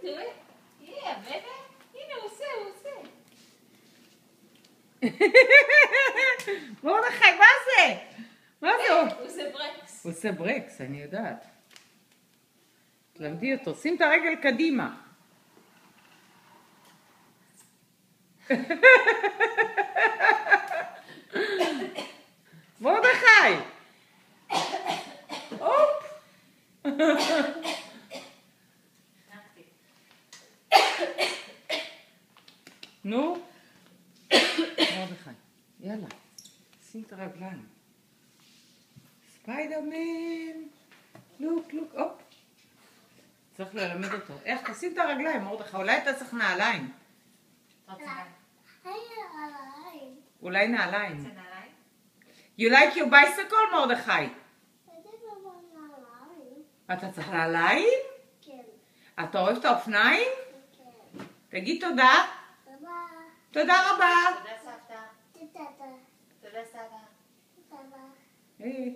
תראה. הנה, הנה, הוא עושה. מרדכי, מה זה? מה זה? הוא עושה ברקס. הוא עושה ברקס, אני יודעת. תלמדי אותו, שים את הרגל קדימה. מרדכי! הופ! נו? מרדכי, יאללה, שים את הרגליים. ספיידרמן! לוק, הופ! צריך ללמד אותו. איך? תשים את הרגליים, מרדכי, אולי אתה צריך נעליים. אולי נעליים. You like your bicycle, מרדכי? אתה צריך נעליים? כן. אתה אוהב את האופניים? כן. תגיד תודה. תודה. תודה רבה. תודה סבתא. תודה. תודה סבא. תודה. היי.